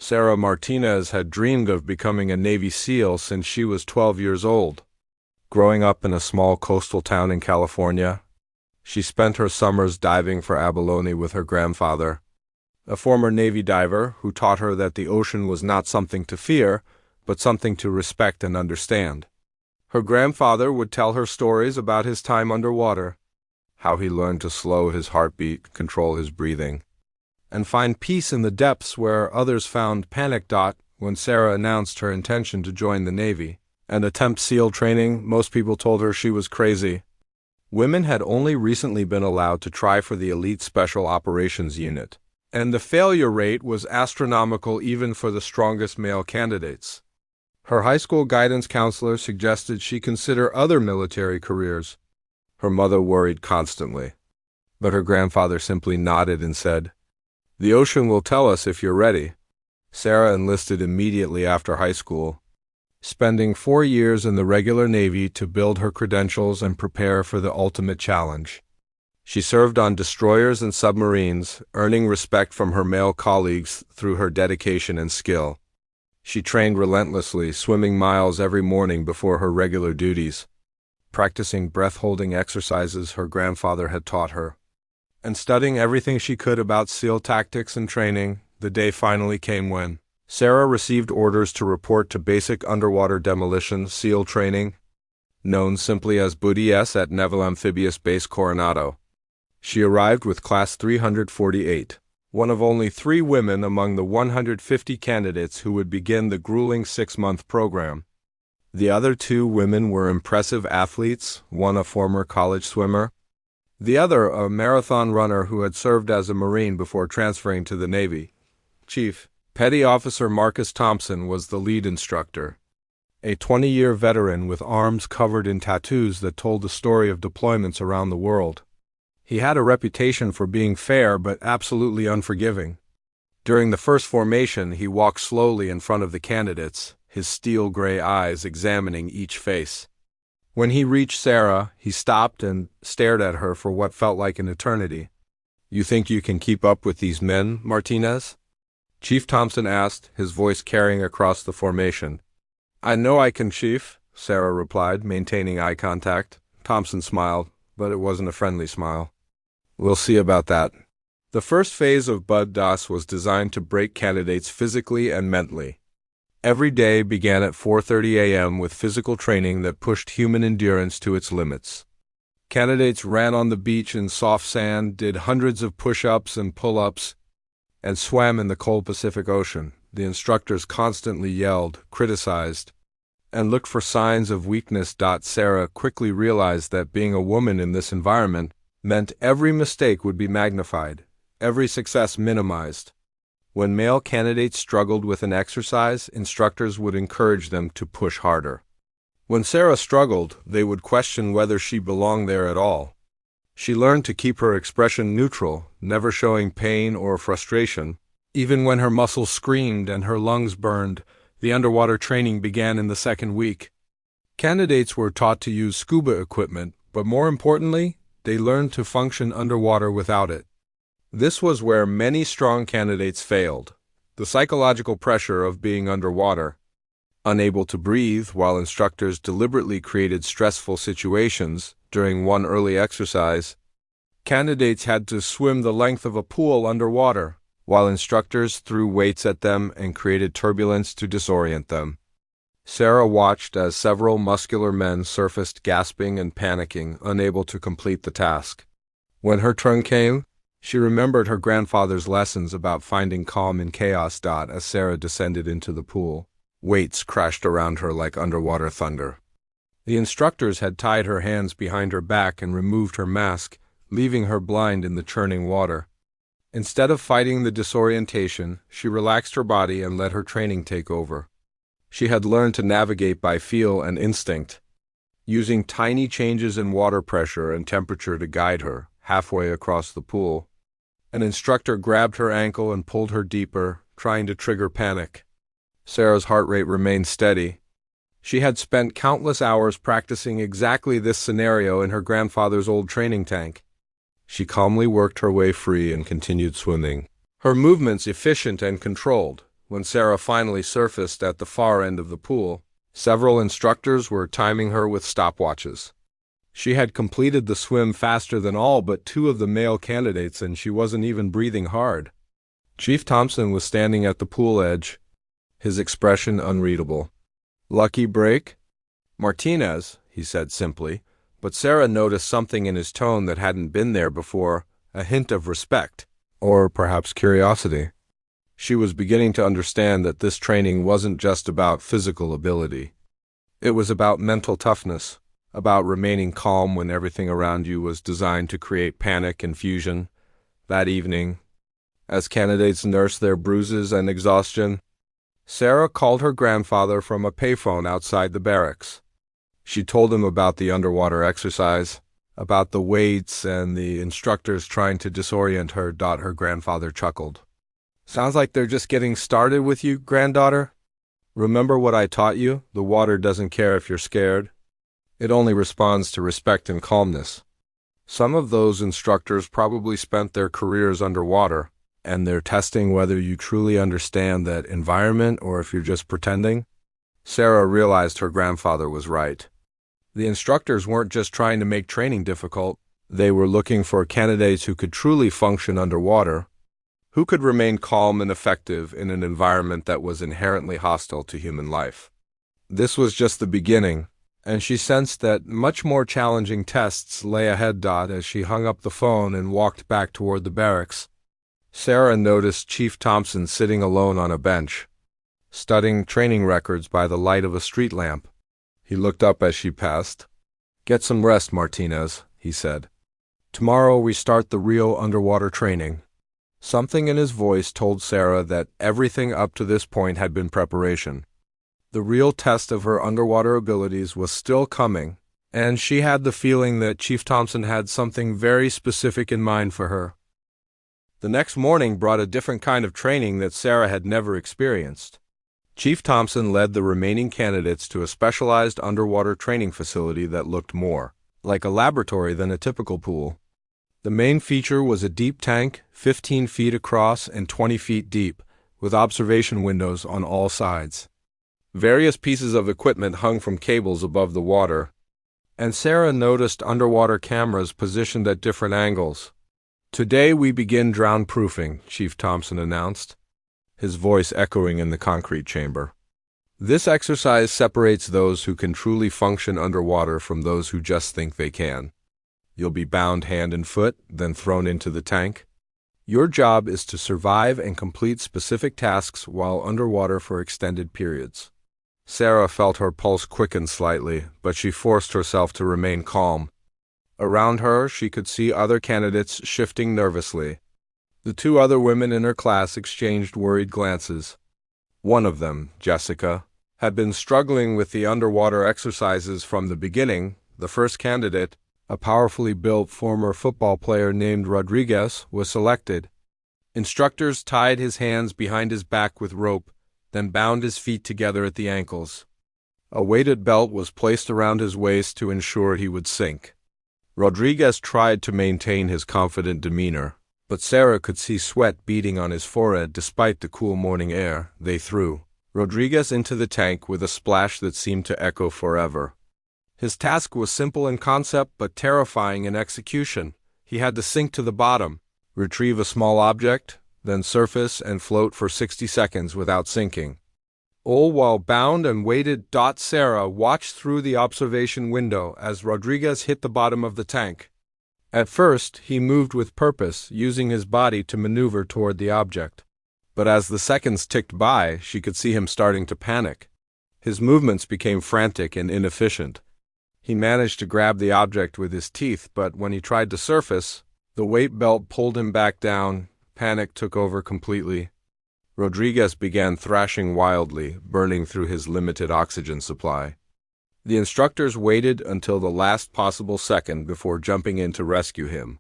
Sarah Martinez had dreamed of becoming a Navy SEAL since she was 12 years old. Growing up in a small coastal town in California, she spent her summers diving for abalone with her grandfather, a former Navy diver who taught her that the ocean was not something to fear, but something to respect and understand. Her grandfather would tell her stories about his time underwater, how he learned to slow his heartbeat, control his breathing, and find peace in the depths where others found panic. When Sarah announced her intention to join the Navy and attempt SEAL training, most people told her she was crazy. Women had only recently been allowed to try for the elite Special Operations Unit, and the failure rate was astronomical even for the strongest male candidates. Her high school guidance counselor suggested she consider other military careers. Her mother worried constantly, but her grandfather simply nodded and said, "The ocean will tell us if you're ready." Sarah enlisted immediately after high school, spending 4 years in the regular Navy to build her credentials and prepare for the ultimate challenge. She served on destroyers and submarines, earning respect from her male colleagues through her dedication and skill. She trained relentlessly, swimming miles every morning before her regular duties, practicing breath-holding exercises her grandfather had taught her, and studying everything she could about SEAL tactics and training. The day finally came when Sarah received orders to report to Basic Underwater Demolition SEAL training, known simply as BUDS, at Naval Amphibious Base Coronado. She arrived with Class 348, one of only 3 women among the 150 candidates who would begin the grueling 6-month program. The other 2 women were impressive athletes, one a former college swimmer, the other a marathon runner who had served as a Marine before transferring to the Navy. Chief Petty Officer Marcus Thompson was the lead instructor, a 20-year veteran with arms covered in tattoos that told the story of deployments around the world. He had a reputation for being fair but absolutely unforgiving. During the first formation, he walked slowly in front of the candidates, his steel-gray eyes examining each face. When he reached Sarah, he stopped and stared at her for what felt like an eternity. "You think you can keep up with these men, Martinez?" Chief Thompson asked, his voice carrying across the formation. "I know I can, Chief," Sarah replied, maintaining eye contact. Thompson smiled, but it wasn't a friendly smile. "We'll see about that." The first phase of BUDS was designed to break candidates physically and mentally. Every day began at 4:30 a.m. with physical training that pushed human endurance to its limits. Candidates ran on the beach in soft sand, did hundreds of push-ups and pull-ups, and swam in the cold Pacific Ocean. The instructors constantly yelled, criticized, and looked for signs of weakness. Sarah quickly realized that being a woman in this environment meant every mistake would be magnified, every success minimized. When male candidates struggled with an exercise, instructors would encourage them to push harder. When Sarah struggled, they would question whether she belonged there at all. She learned to keep her expression neutral, never showing pain or frustration, even when her muscles screamed and her lungs burned. The underwater training began in the second week. Candidates were taught to use scuba equipment, but more importantly, they learned to function underwater without it. This was where many strong candidates failed. The psychological pressure of being underwater, unable to breathe while instructors deliberately created stressful situations. During one early exercise, candidates had to swim the length of a pool underwater, while instructors threw weights at them and created turbulence to disorient them. Sarah watched as several muscular men surfaced gasping and panicking, unable to complete the task. When her turn came, she remembered her grandfather's lessons about finding calm in chaos. As Sarah descended into the pool, weights crashed around her like underwater thunder. The instructors had tied her hands behind her back and removed her mask, leaving her blind in the churning water. Instead of fighting the disorientation, she relaxed her body and let her training take over. She had learned to navigate by feel and instinct, using tiny changes in water pressure and temperature to guide her. Halfway across the pool, an instructor grabbed her ankle and pulled her deeper, trying to trigger panic. Sarah's heart rate remained steady. She had spent countless hours practicing exactly this scenario in her grandfather's old training tank. She calmly worked her way free and continued swimming, her movements efficient and controlled. When Sarah finally surfaced at the far end of the pool, several instructors were timing her with stopwatches. She had completed the swim faster than all but two of the male candidates, and she wasn't even breathing hard. Chief Thompson was standing at the pool edge, his expression unreadable. "Lucky break?" "Martinez," he said simply, but Sarah noticed something in his tone that hadn't been there before, a hint of respect, or perhaps curiosity. She was beginning to understand that this training wasn't just about physical ability. It was about mental toughness, about remaining calm when everything around you was designed to create panic and fusion. That evening, as candidates nursed their bruises and exhaustion, Sarah called her grandfather from a payphone outside the barracks. She told him about the underwater exercise, about the weights and the instructors trying to disorient her. Her grandfather chuckled. "Sounds like they're just getting started with you, granddaughter. Remember what I taught you? The water doesn't care if you're scared. It only responds to respect and calmness." Some of those instructors probably spent their careers underwater, and they're testing whether you truly understand that environment or if you're just pretending. Sarah realized her grandfather was right. The instructors weren't just trying to make training difficult. They were looking for candidates who could truly function underwater, who could remain calm and effective in an environment that was inherently hostile to human life. This was just the beginning, and she sensed that much more challenging tests lay ahead. As she hung up the phone and walked back toward the barracks, Sarah noticed Chief Thompson sitting alone on a bench, studying training records by the light of a street lamp. He looked up as she passed. "Get some rest, Martinez," he said. "Tomorrow we start the real underwater training." Something in his voice told Sarah that everything up to this point had been preparation. The real test of her underwater abilities was still coming, and she had the feeling that Chief Thompson had something very specific in mind for her. The next morning brought a different kind of training that Sarah had never experienced. Chief Thompson led the remaining candidates to a specialized underwater training facility that looked more like a laboratory than a typical pool. The main feature was a deep tank, 15 feet across and 20 feet deep, with observation windows on all sides. Various pieces of equipment hung from cables above the water, and Sarah noticed underwater cameras positioned at different angles. "Today we begin drown-proofing," Chief Thompson announced, his voice echoing in the concrete chamber. "This exercise separates those who can truly function underwater from those who just think they can. You'll be bound hand and foot, then thrown into the tank. Your job is to survive and complete specific tasks while underwater for extended periods." Sarah felt her pulse quicken slightly, but she forced herself to remain calm. Around her, she could see other candidates shifting nervously. The two other women in her class exchanged worried glances. One of them, Jessica, had been struggling with the underwater exercises from the beginning. The first candidate, a powerfully built former football player named Rodriguez, was selected. Instructors tied his hands behind his back with rope, then bound his feet together at the ankles. A weighted belt was placed around his waist to ensure he would sink. Rodriguez tried to maintain his confident demeanor, but Sarah could see sweat beading on his forehead despite the cool morning air. They threw Rodriguez into the tank with a splash that seemed to echo forever. His task was simple in concept but terrifying in execution. He had to sink to the bottom, retrieve a small object, then surface and float for 60 seconds without sinking. All while bound and weighted. Sarah watched through the observation window as Rodriguez hit the bottom of the tank. At first, he moved with purpose, using his body to maneuver toward the object. But as the seconds ticked by, she could see him starting to panic. His movements became frantic and inefficient. He managed to grab the object with his teeth, but when he tried to surface, the weight belt pulled him back down. Panic took over completely. Rodriguez began thrashing wildly, burning through his limited oxygen supply. The instructors waited until the last possible second before jumping in to rescue him.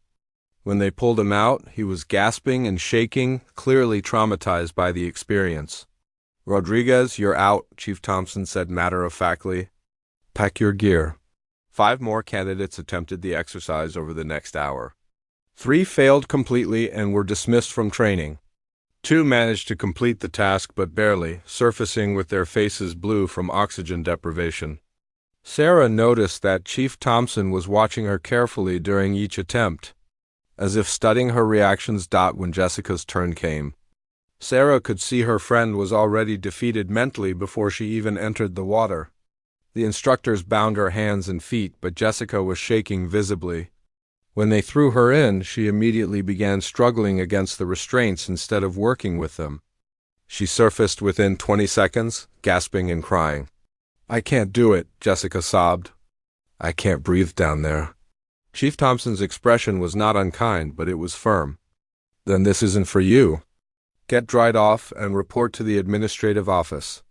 When they pulled him out, he was gasping and shaking, clearly traumatized by the experience. "Rodriguez, you're out," Chief Thompson said matter-of-factly. "Pack your gear." 5 more candidates attempted the exercise over the next hour. 3 failed completely and were dismissed from training. Two managed to complete the task but barely, surfacing with their faces blue from oxygen deprivation. Sarah noticed that Chief Thompson was watching her carefully during each attempt, as if studying her reactions. When Jessica's turn came, Sarah could see her friend was already defeated mentally before she even entered the water. The instructors bound her hands and feet, but Jessica was shaking visibly. When they threw her in, she immediately began struggling against the restraints instead of working with them. She surfaced within 20 seconds, gasping and crying. "I can't do it," Jessica sobbed. "I can't breathe down there." Chief Thompson's expression was not unkind, but it was firm. "Then this isn't for you. Get dried off and report to the administrative office."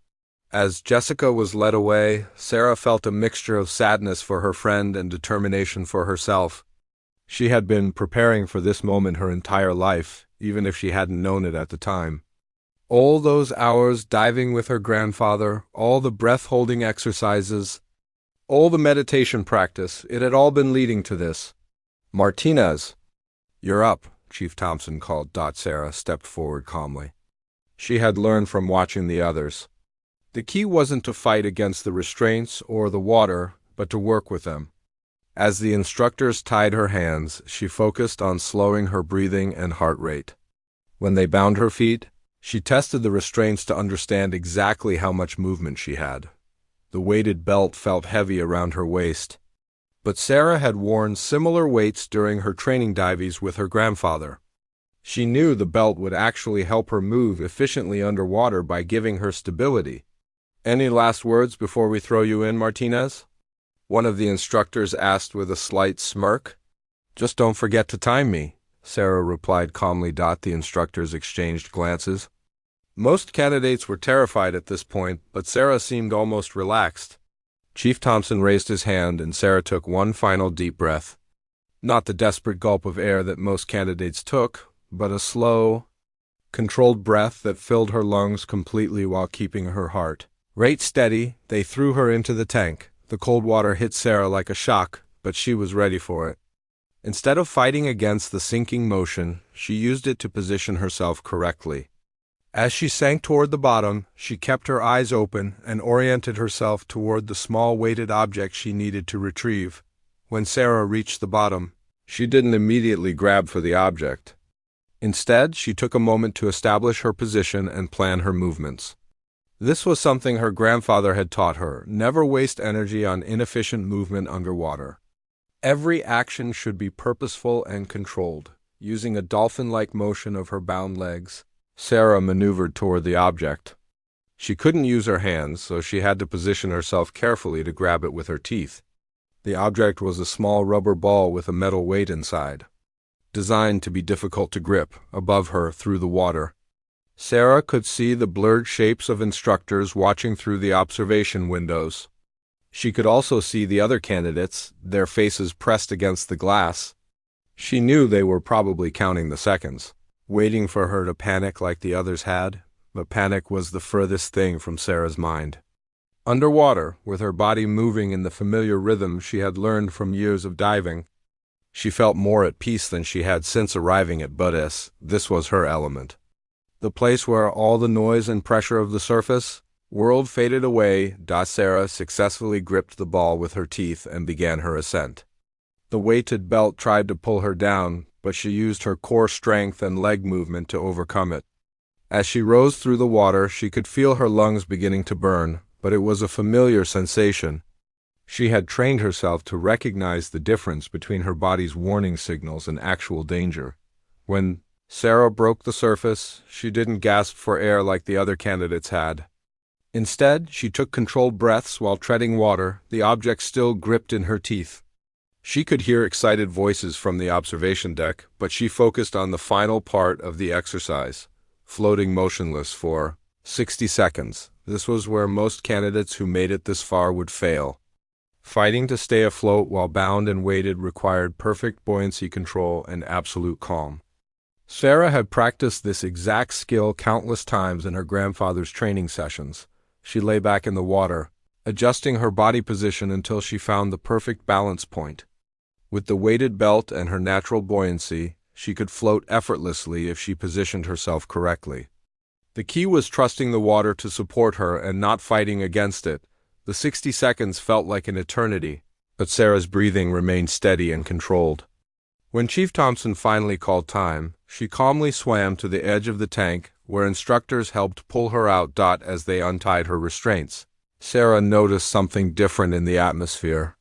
As Jessica was led away, Sarah felt a mixture of sadness for her friend and determination for herself. She had been preparing for this moment her entire life, even if she hadn't known it at the time. All those hours diving with her grandfather, all the breath-holding exercises, all the meditation practice, it had all been leading to this. "Martinez, you're up," Chief Thompson called. Sarah stepped forward calmly. She had learned from watching the others. The key wasn't to fight against the restraints or the water, but to work with them. As the instructors tied her hands, she focused on slowing her breathing and heart rate. When they bound her feet, she tested the restraints to understand exactly how much movement she had. The weighted belt felt heavy around her waist, but Sarah had worn similar weights during her training dives with her grandfather. She knew the belt would actually help her move efficiently underwater by giving her stability. "Any last words before we throw you in, Martinez?" one of the instructors asked with a slight smirk. "Just don't forget to time me," Sarah replied calmly. The instructors exchanged glances. Most candidates were terrified at this point, but Sarah seemed almost relaxed. Chief Thompson raised his hand and Sarah took one final deep breath. Not the desperate gulp of air that most candidates took, but a slow, controlled breath that filled her lungs completely while keeping her heart rate steady. They threw her into the tank. The cold water hit Sarah like a shock, but she was ready for it. Instead of fighting against the sinking motion, she used it to position herself correctly. As she sank toward the bottom, she kept her eyes open and oriented herself toward the small weighted object she needed to retrieve. When Sarah reached the bottom, she didn't immediately grab for the object. Instead, she took a moment to establish her position and plan her movements. This was something her grandfather had taught her: never waste energy on inefficient movement underwater. Every action should be purposeful and controlled. Using a dolphin-like motion of her bound legs, Sarah maneuvered toward the object. She couldn't use her hands, so she had to position herself carefully to grab it with her teeth. The object was a small rubber ball with a metal weight inside, designed to be difficult to grip. Above her, through the water, Sarah could see the blurred shapes of instructors watching through the observation windows. She could also see the other candidates, their faces pressed against the glass. She knew they were probably counting the seconds, waiting for her to panic like the others had, but panic was the furthest thing from Sarah's mind. Underwater, with her body moving in the familiar rhythm she had learned from years of diving, she felt more at peace than she had since arriving at Budis. This was her element. The place where all the noise and pressure of the surface world faded away. Sarah successfully gripped the ball with her teeth and began her ascent. The weighted belt tried to pull her down, but she used her core strength and leg movement to overcome it. As she rose through the water, she could feel her lungs beginning to burn, but it was a familiar sensation. She had trained herself to recognize the difference between her body's warning signals and actual danger. When Sarah broke the surface, she didn't gasp for air like the other candidates had. Instead, she took controlled breaths while treading water, the object still gripped in her teeth. She could hear excited voices from the observation deck, but she focused on the final part of the exercise, floating motionless for 60 seconds. This was where most candidates who made it this far would fail. Fighting to stay afloat while bound and weighted required perfect buoyancy control and absolute calm. Sarah had practiced this exact skill countless times in her grandfather's training sessions. She lay back in the water, adjusting her body position until she found the perfect balance point. With the weighted belt and her natural buoyancy, She could float effortlessly if she positioned herself correctly. The key was trusting the water to support her and not fighting against it. The 60 seconds felt like an eternity, but Sarah's breathing remained steady and controlled. When Chief Thompson finally called time, she calmly swam to the edge of the tank, where instructors helped pull her out. As they untied her restraints, Sarah noticed something different in the atmosphere.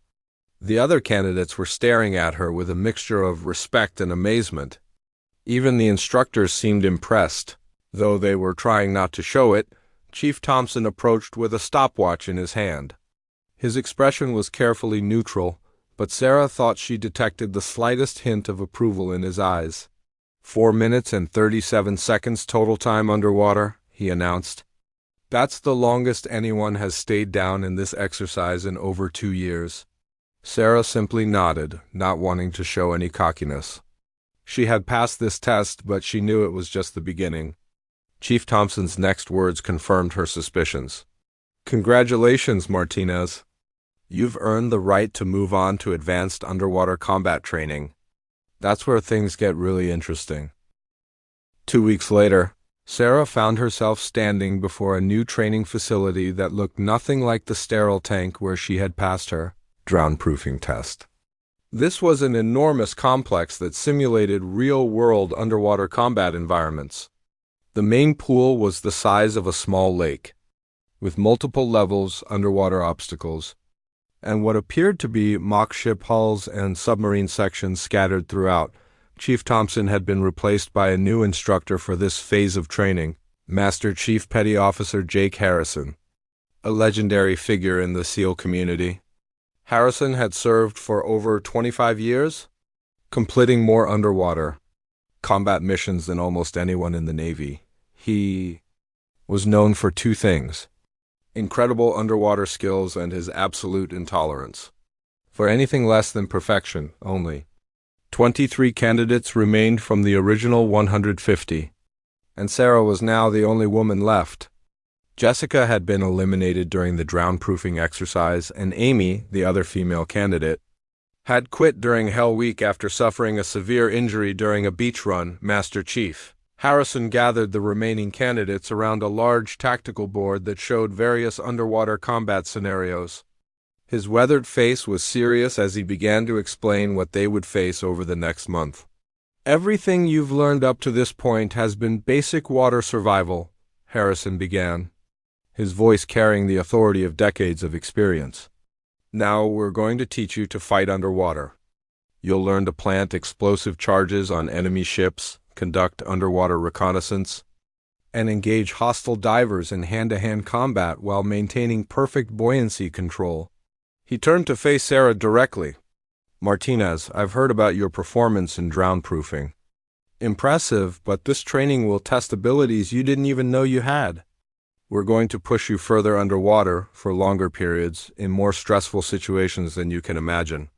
The other candidates were staring at her with a mixture of respect and amazement. Even the instructors seemed impressed. Though they were trying not to show it, Chief Thompson approached with a stopwatch in his hand. His expression was carefully neutral, but Sarah thought she detected the slightest hint of approval in his eyes. 4 minutes and 37 seconds total time underwater, he announced. That's the longest anyone has stayed down in this exercise in over 2 years. Sarah simply nodded, not wanting to show any cockiness. She had passed this test, but she knew it was just the beginning. Chief Thompson's next words confirmed her suspicions. Congratulations, Martinez. You've earned the right to move on to advanced underwater combat training. That's where things get really interesting. 2 weeks later, Sarah found herself standing before a new training facility that looked nothing like the sterile tank where she had passed her drown-proofing test. This was an enormous complex that simulated real-world underwater combat environments. The main pool was the size of a small lake, with multiple levels, underwater obstacles, and what appeared to be mock ship hulls and submarine sections scattered throughout. Chief Thompson had been replaced by a new instructor for this phase of training, Master Chief Petty Officer Jake Harrison, a legendary figure in the SEAL community. Harrison had served for over 25 years, completing more underwater combat missions than almost anyone in the Navy. He was known for 2 things: incredible underwater skills and his absolute intolerance for anything less than perfection only. 23 candidates remained from the original 150, and Sarah was now the only woman left. Jessica had been eliminated during the drown-proofing exercise, and Amy, the other female candidate, had quit during Hell Week after suffering a severe injury during a beach run. Master Chief Harrison gathered the remaining candidates around a large tactical board that showed various underwater combat scenarios. His weathered face was serious as he began to explain what they would face over the next month. Everything you've learned up to this point has been basic water survival, Harrison began, his voice carrying the authority of decades of experience. Now we're going to teach you to fight underwater. You'll learn to plant explosive charges on enemy ships, conduct underwater reconnaissance, and engage hostile divers in hand-to-hand combat while maintaining perfect buoyancy control. He turned to face Sarah directly. Martinez, I've heard about your performance in drown-proofing. Impressive, but this training will test abilities you didn't even know you had. We're going to push you further underwater for longer periods in more stressful situations than you can imagine.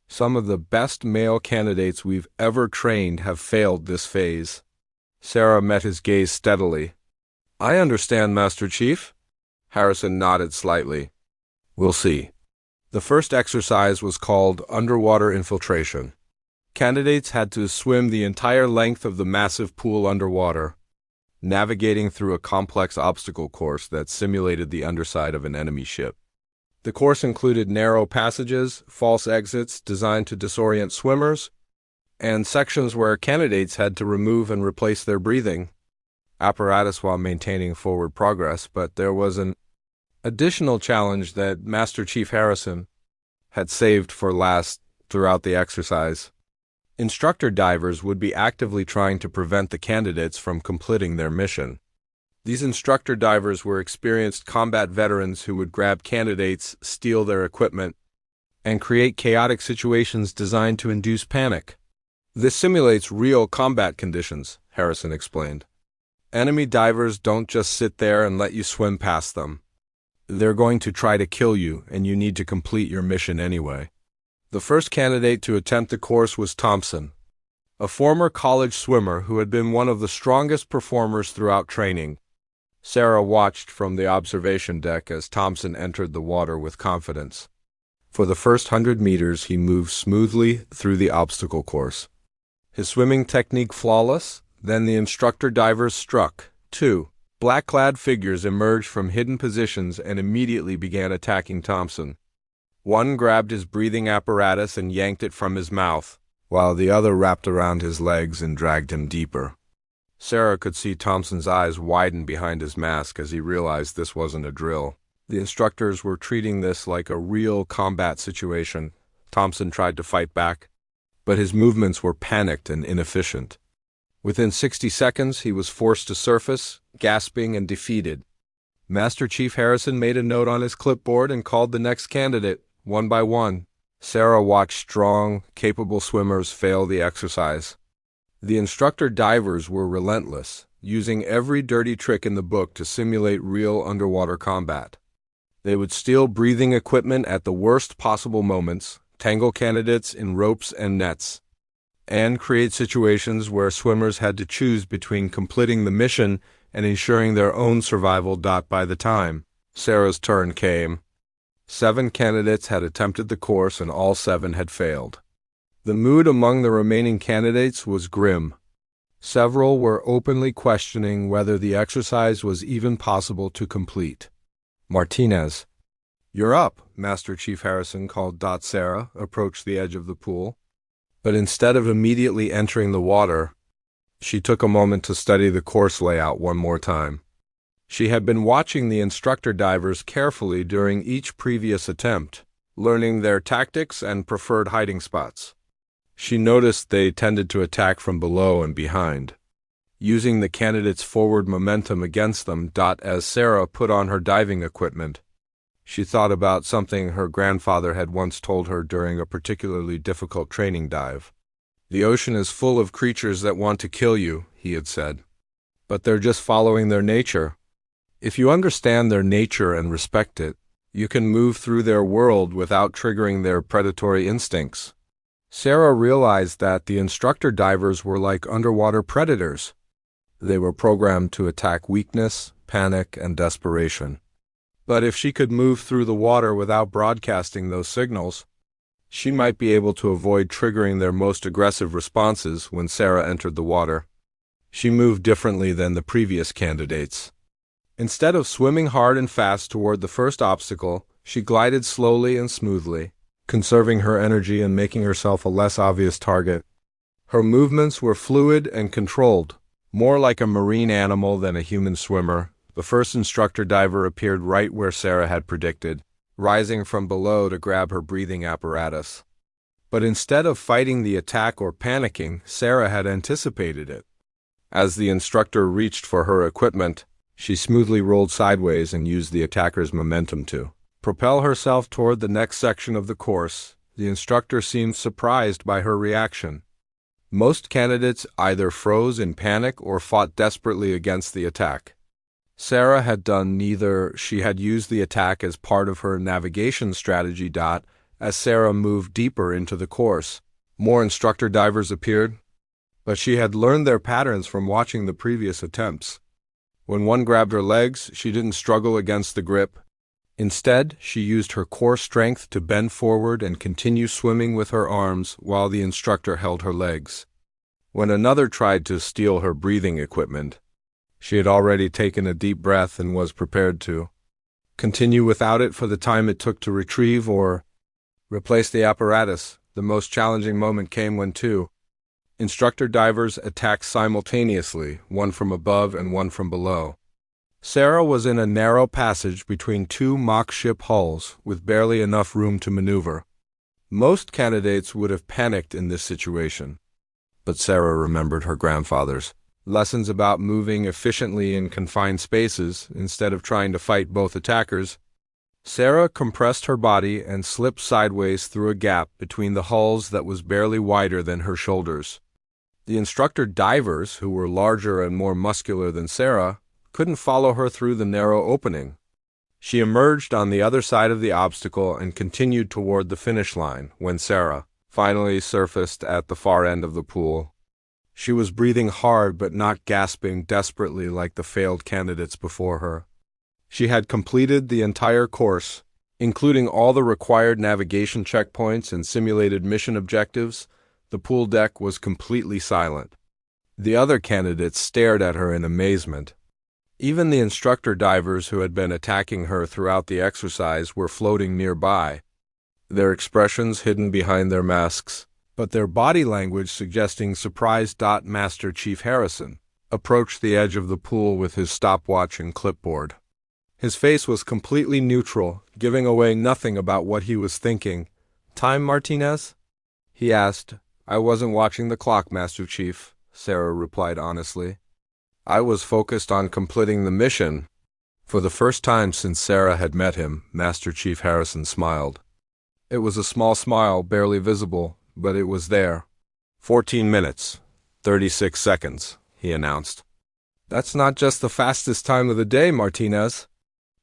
Some of the best male candidates we've ever trained have failed this phase. Sarah met his gaze steadily. I understand, Master Chief. Harrison nodded slightly. We'll see. The first exercise was called underwater infiltration. Candidates had to swim the entire length of the massive pool underwater, navigating through a complex obstacle course that simulated the underside of an enemy ship. The course included narrow passages, false exits designed to disorient swimmers, and sections where candidates had to remove and replace their breathing apparatus while maintaining forward progress. But there was an additional challenge that Master Chief Harrison had saved for last throughout the exercise. Instructor divers would be actively trying to prevent the candidates from completing their mission. These instructor divers were experienced combat veterans who would grab candidates, steal their equipment, and create chaotic situations designed to induce panic. This simulates real combat conditions, Harrison explained. Enemy divers don't just sit there and let you swim past them. They're going to try to kill you, and you need to complete your mission anyway. The first candidate to attempt the course was Thompson, a former college swimmer who had been one of the strongest performers throughout training. Sarah watched from the observation deck as Thompson entered the water with confidence. For the first 100 meters, he moved smoothly through the obstacle course, His swimming technique flawless. Then the instructor divers struck. 2. Black-clad figures emerged from hidden positions and immediately began attacking Thompson. One grabbed his breathing apparatus and yanked it from his mouth, while the other wrapped around his legs and dragged him deeper. Sarah could see Thompson's eyes widen behind his mask as he realized this wasn't a drill. The instructors were treating this like a real combat situation. Thompson tried to fight back, but his movements were panicked and inefficient. Within 60 seconds, he was forced to surface, gasping and defeated. Master Chief Harrison made a note on his clipboard and called the next candidate, one by one. Sarah watched strong, capable swimmers fail the exercise. The instructor divers were relentless, using every dirty trick in the book to simulate real underwater combat. They would steal breathing equipment at the worst possible moments, tangle candidates in ropes and nets, and create situations where swimmers had to choose between completing the mission and ensuring their own survival. By the time Sarah's turn came, 7 candidates had attempted the course and all 7 had failed. The mood among the remaining candidates was grim. Several were openly questioning whether the exercise was even possible to complete. Martinez. "You're up," Master Chief Harrison called. Sarah approached the edge of the pool, but instead of immediately entering the water, she took a moment to study the course layout one more time. She had been watching the instructor divers carefully during each previous attempt, learning their tactics and preferred hiding spots. She noticed they tended to attack from below and behind, using the candidates' forward momentum against them. As Sarah put on her diving equipment, she thought about something her grandfather had once told her during a particularly difficult training dive. "The ocean is full of creatures that want to kill you," he had said, "but they're just following their nature. If you understand their nature and respect it, you can move through their world without triggering their predatory instincts." Sarah realized that the instructor divers were like underwater predators. They were programmed to attack weakness, panic, and desperation. But if she could move through the water without broadcasting those signals, she might be able to avoid triggering their most aggressive responses when Sarah entered the water. She moved differently than the previous candidates. Instead of swimming hard and fast toward the first obstacle, she glided slowly and smoothly, conserving her energy and making herself a less obvious target. Her movements were fluid and controlled, more like a marine animal than a human swimmer. The first instructor diver appeared right where Sarah had predicted, rising from below to grab her breathing apparatus. But instead of fighting the attack or panicking, Sarah had anticipated it. As the instructor reached for her equipment, she smoothly rolled sideways and used the attacker's momentum to propel herself toward the next section of the course. The instructor seemed surprised by her reaction. Most candidates either froze in panic or fought desperately against the attack. Sarah had done neither. She had used the attack as part of her navigation strategy. As Sarah moved deeper into the course, more instructor divers appeared, but she had learned their patterns from watching the previous attempts. When one grabbed her legs, she didn't struggle against the grip. Instead, she used her core strength to bend forward and continue swimming with her arms while the instructor held her legs. When another tried to steal her breathing equipment, she had already taken a deep breath and was prepared to continue without it for the time it took to retrieve or replace the apparatus. The most challenging moment came when 2 instructor divers attacked simultaneously, one from above and one from below. Sarah was in a narrow passage between 2 mock ship hulls, with barely enough room to maneuver. Most candidates would have panicked in this situation, but Sarah remembered her grandfather's lessons about moving efficiently in confined spaces instead of trying to fight both attackers. Sarah compressed her body and slipped sideways through a gap between the hulls that was barely wider than her shoulders. The instructor divers, who were larger and more muscular than Sarah, couldn't follow her through the narrow opening. She emerged on the other side of the obstacle and continued toward the finish line when Sarah finally surfaced at the far end of the pool. She was breathing hard but not gasping desperately like the failed candidates before her. She had completed the entire course, including all the required navigation checkpoints and simulated mission objectives. The pool deck was completely silent. The other candidates stared at her in amazement. Even the instructor divers who had been attacking her throughout the exercise were floating nearby, their expressions hidden behind their masks, but their body language suggesting surprise. Master Chief Harrison approached the edge of the pool with his stopwatch and clipboard. His face was completely neutral, giving away nothing about what he was thinking. "Time, Martinez?" he asked. "I wasn't watching the clock, Master Chief," Sarah replied honestly. "I was focused on completing the mission." For the first time since Sarah had met him, Master Chief Harrison smiled. It was a small smile, barely visible, but it was there. 14 minutes, 36 seconds, he announced. "That's not just the fastest time of the day, Martinez.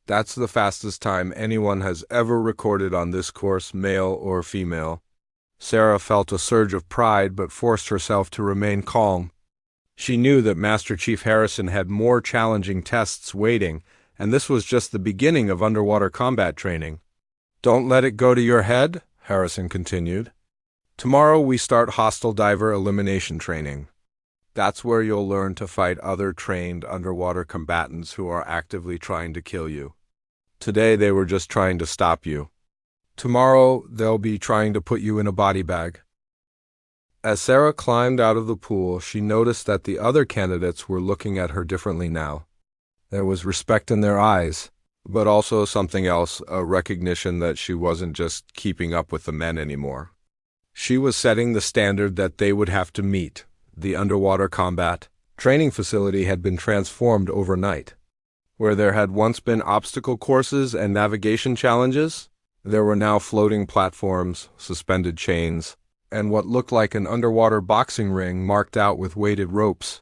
That's the fastest time anyone has ever recorded on this course, male or female." Sarah felt a surge of pride but forced herself to remain calm. She knew that Master Chief Harrison had more challenging tests waiting, and this was just the beginning of underwater combat training. "Don't let it go to your head," Harrison continued. "Tomorrow we start hostile diver elimination training. That's where you'll learn to fight other trained underwater combatants who are actively trying to kill you. Today they were just trying to stop you. Tomorrow they'll be trying to put you in a body bag." As Sarah climbed out of the pool, she noticed that the other candidates were looking at her differently now. There was respect in their eyes, but also something else, a recognition that she wasn't just keeping up with the men anymore. She was setting the standard that they would have to meet. The underwater combat training facility had been transformed overnight. Where there had once been obstacle courses and navigation challenges, there were now floating platforms, suspended chains, and what looked like an underwater boxing ring marked out with weighted ropes.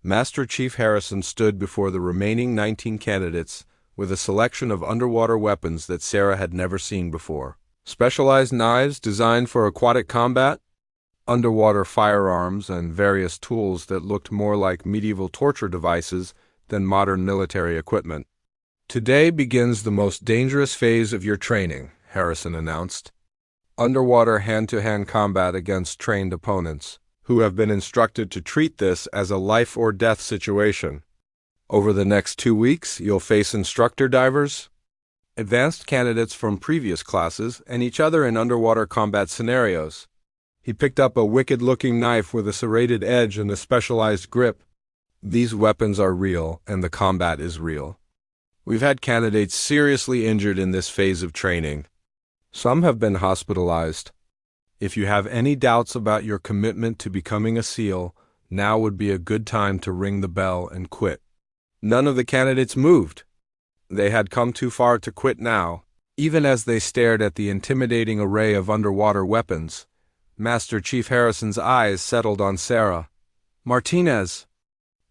Master Chief Harrison stood before the remaining 19 candidates with a selection of underwater weapons that Sarah had never seen before. Specialized knives designed for aquatic combat, underwater firearms, and various tools that looked more like medieval torture devices than modern military equipment. "Today begins the most dangerous phase of your training," Harrison announced. "Underwater hand-to-hand combat against trained opponents, who have been instructed to treat this as a life-or-death situation. Over the next 2 weeks, you'll face instructor divers, advanced candidates from previous classes, and each other in underwater combat scenarios." He picked up a wicked-looking knife with a serrated edge and a specialized grip. "These weapons are real, and the combat is real. We've had candidates seriously injured in this phase of training. Some have been hospitalized. If you have any doubts about your commitment to becoming a SEAL, now would be a good time to ring the bell and quit." None of the candidates moved. They had come too far to quit now. Even as they stared at the intimidating array of underwater weapons, Master Chief Harrison's eyes settled on Sarah. "Martinez,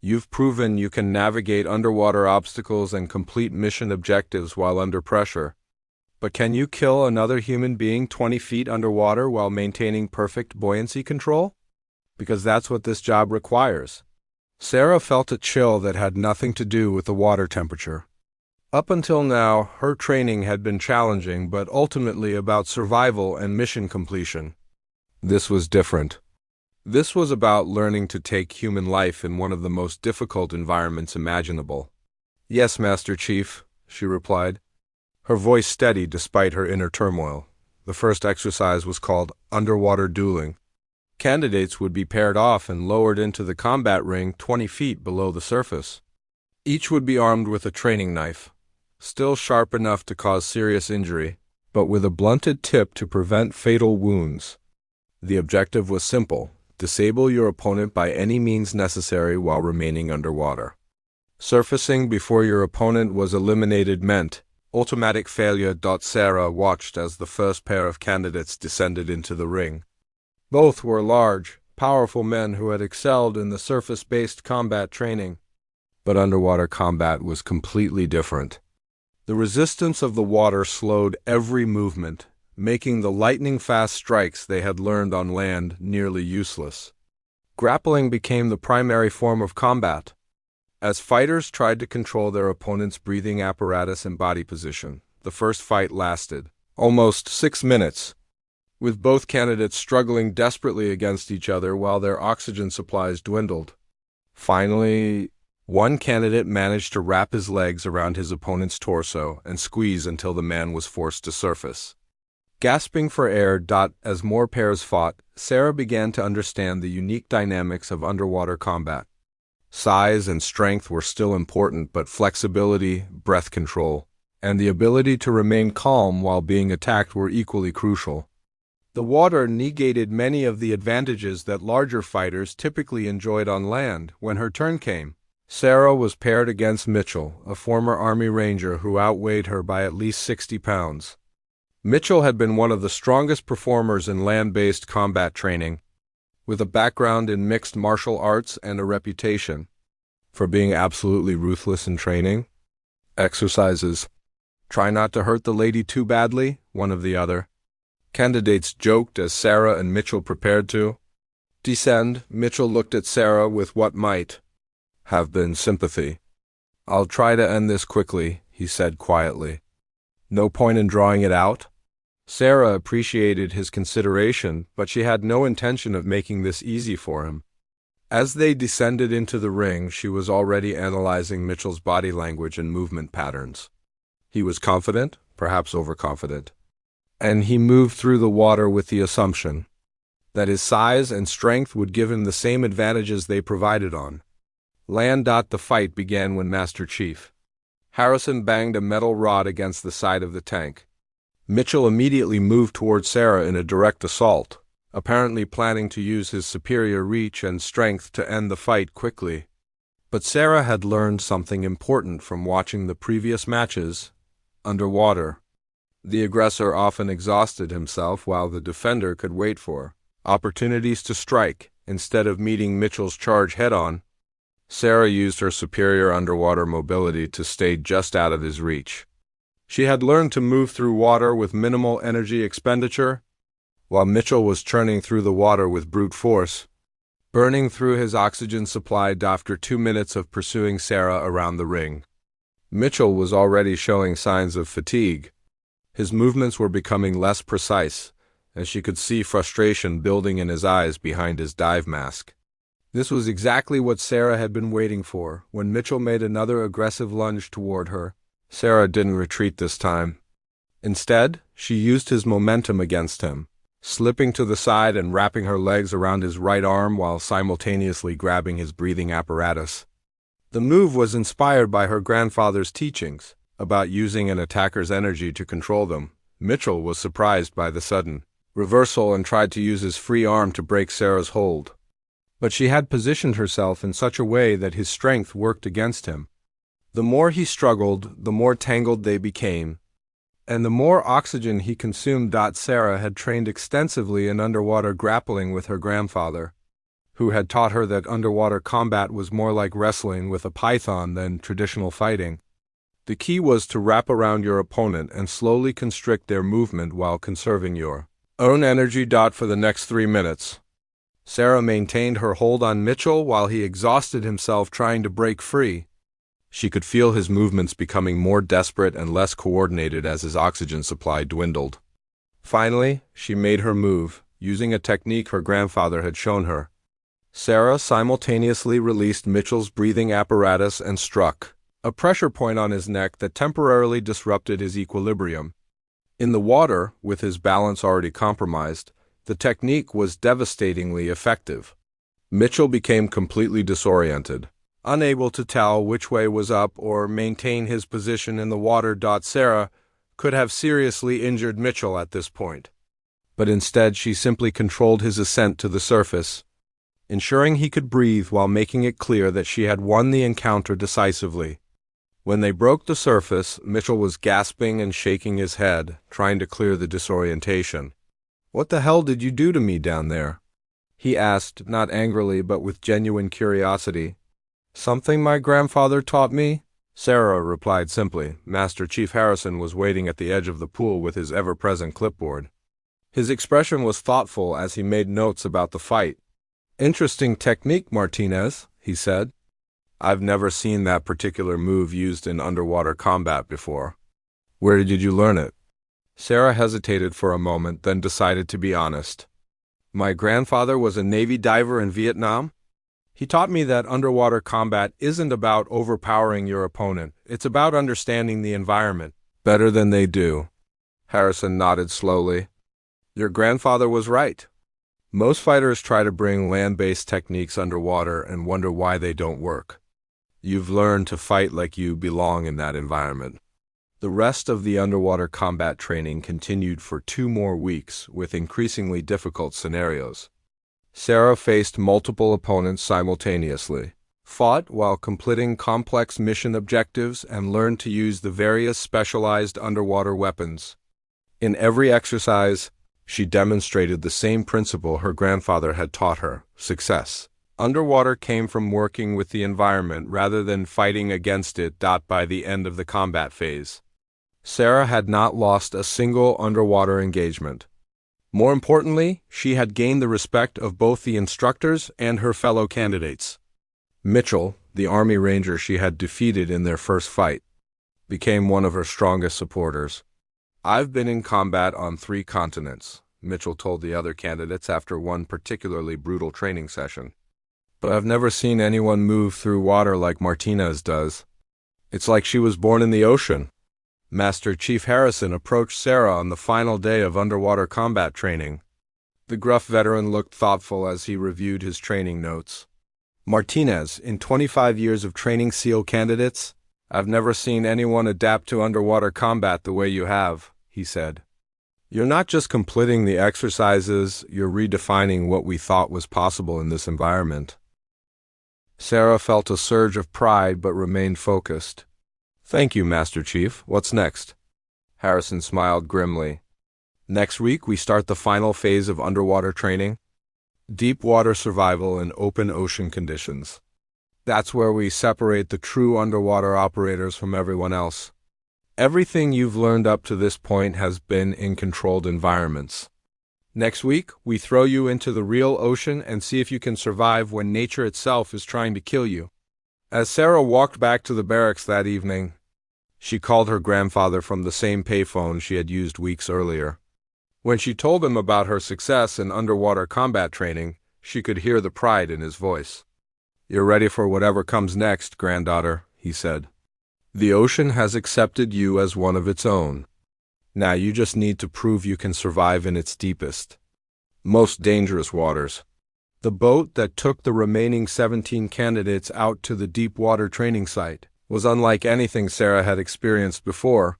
you've proven you can navigate underwater obstacles and complete mission objectives while under pressure. But can you kill another human being 20 feet underwater while maintaining perfect buoyancy control? Because that's what this job requires." Sarah felt a chill that had nothing to do with the water temperature. Up until now, her training had been challenging but ultimately about survival and mission completion. This was different. This was about learning to take human life in one of the most difficult environments imaginable. "Yes, Master Chief," she replied, her voice steady despite her inner turmoil. The first exercise was called underwater dueling. Candidates would be paired off and lowered into the combat ring 20 feet below the surface. Each would be armed with a training knife, still sharp enough to cause serious injury, but with a blunted tip to prevent fatal wounds. The objective was simple: disable your opponent by any means necessary while remaining underwater. Surfacing before your opponent was eliminated meant automatic failure. Sarah watched as the first pair of candidates descended into the ring. Both were large, powerful men who had excelled in the surface-based combat training. But underwater combat was completely different. The resistance of the water slowed every movement, making the lightning-fast strikes they had learned on land nearly useless. Grappling became the primary form of combat, as fighters tried to control their opponent's breathing apparatus and body position. The first fight lasted almost 6 minutes. with both candidates struggling desperately against each other while their oxygen supplies dwindled. Finally, one candidate managed to wrap his legs around his opponent's torso and squeeze until the man was forced to surface. Gasping for air. As more pairs fought, Sarah began to understand the unique dynamics of underwater combat. Size and strength were still important, but flexibility, breath control, and the ability to remain calm while being attacked were equally crucial. The water negated many of the advantages that larger fighters typically enjoyed on land. When her turn came, Sarah was paired against Mitchell, a former Army Ranger who outweighed her by at least 60 pounds. Mitchell had been one of the strongest performers in land-based combat training, with a background in mixed martial arts and a reputation for being absolutely ruthless in training. Exercises. Try not to hurt the lady too badly, one of the other candidates joked as Sarah and Mitchell prepared to descend. Mitchell looked at Sarah with what might have been sympathy. "I'll try to end this quickly," he said quietly. "No point in drawing it out?" Sarah appreciated his consideration, but she had no intention of making this easy for him. As they descended into the ring, she was already analyzing Mitchell's body language and movement patterns. He was confident, perhaps overconfident, and he moved through the water with the assumption that his size and strength would give him the same advantages they provided on land. The fight began when Master Chief Harrison banged a metal rod against the side of the tank. Mitchell immediately moved toward Sarah in a direct assault, apparently planning to use his superior reach and strength to end the fight quickly. But Sarah had learned something important from watching the previous matches. Underwater, the aggressor often exhausted himself while the defender could wait for opportunities to strike instead of meeting Mitchell's charge head-on. Sarah used her superior underwater mobility to stay just out of his reach. She had learned to move through water with minimal energy expenditure, while Mitchell was churning through the water with brute force, burning through his oxygen supply. After 2 minutes of pursuing Sarah around the ring, Mitchell was already showing signs of fatigue. His movements were becoming less precise, and she could see frustration building in his eyes behind his dive mask. This was exactly what Sarah had been waiting for. When Mitchell made another aggressive lunge toward her, Sarah didn't retreat this time. Instead, she used his momentum against him, slipping to the side and wrapping her legs around his right arm while simultaneously grabbing his breathing apparatus. The move was inspired by her grandfather's teachings about using an attacker's energy to control them. Mitchell was surprised by the sudden reversal and tried to use his free arm to break Sarah's hold. But she had positioned herself in such a way that his strength worked against him. The more he struggled, the more tangled they became, and the more oxygen he consumed. Sarah had trained extensively in underwater grappling with her grandfather, who had taught her that underwater combat was more like wrestling with a python than traditional fighting. The key was to wrap around your opponent and slowly constrict their movement while conserving your own energy. For the next 3 minutes, Sarah maintained her hold on Mitchell while he exhausted himself trying to break free. She could feel his movements becoming more desperate and less coordinated as his oxygen supply dwindled. Finally, she made her move, using a technique her grandfather had shown her. Sarah simultaneously released Mitchell's breathing apparatus and struck a pressure point on his neck that temporarily disrupted his equilibrium. In the water, with his balance already compromised, the technique was devastatingly effective. Mitchell became completely disoriented, unable to tell which way was up or maintain his position in the water. Sarah could have seriously injured Mitchell at this point, but instead she simply controlled his ascent to the surface, ensuring he could breathe while making it clear that she had won the encounter decisively. When they broke the surface, Mitchell was gasping and shaking his head, trying to clear the disorientation. "What the hell did you do to me down there?" he asked, not angrily but with genuine curiosity. "Something my grandfather taught me," Sarah replied simply. Master Chief Harrison was waiting at the edge of the pool with his ever-present clipboard. His expression was thoughtful as he made notes about the fight. "Interesting technique, Martinez," he said. "I've never seen that particular move used in underwater combat before. Where did you learn it?" Sarah hesitated for a moment, then decided to be honest. My grandfather was a Navy diver in Vietnam. He taught me that underwater combat isn't about overpowering your opponent. It's about understanding the environment better than they do. Harrison nodded slowly. Your grandfather was right. Most fighters try to bring land-based techniques underwater and wonder why they don't work. You've learned to fight like you belong in that environment. The rest of the underwater combat training continued for 2 more weeks with increasingly difficult scenarios. Sarah faced multiple opponents simultaneously, fought while completing complex mission objectives, and learned to use the various specialized underwater weapons. In every exercise, she demonstrated the same principle her grandfather had taught her: success. Underwater came from working with the environment rather than fighting against it. By the end of the combat phase, Sarah had not lost a single underwater engagement. More importantly, she had gained the respect of both the instructors and her fellow candidates. Mitchell, the Army Ranger she had defeated in their first fight, became one of her strongest supporters. I've been in combat on 3 continents, Mitchell told the other candidates after one particularly brutal training session. But I've never seen anyone move through water like Martinez does. It's like she was born in the ocean. Master Chief Harrison approached Sarah on the final day of underwater combat training. The gruff veteran looked thoughtful as he reviewed his training notes. Martinez, in 25 years of training SEAL candidates, I've never seen anyone adapt to underwater combat the way you have, he said. You're not just completing the exercises, you're redefining what we thought was possible in this environment. Sarah felt a surge of pride but remained focused. Thank you, Master Chief. What's next? Harrison smiled grimly. Next week, we start the final phase of underwater training. Deep water survival in open ocean conditions. That's where we separate the true underwater operators from everyone else. Everything you've learned up to this point has been in controlled environments. Next week, we throw you into the real ocean and see if you can survive when nature itself is trying to kill you. As Sarah walked back to the barracks that evening, she called her grandfather from the same payphone she had used weeks earlier. When she told him about her success in underwater combat training, she could hear the pride in his voice. You're ready for whatever comes next, granddaughter, he said. The ocean has accepted you as one of its own. Now you just need to prove you can survive in its deepest, most dangerous waters. The boat that took the remaining 17 candidates out to the deep water training site was unlike anything Sarah had experienced before.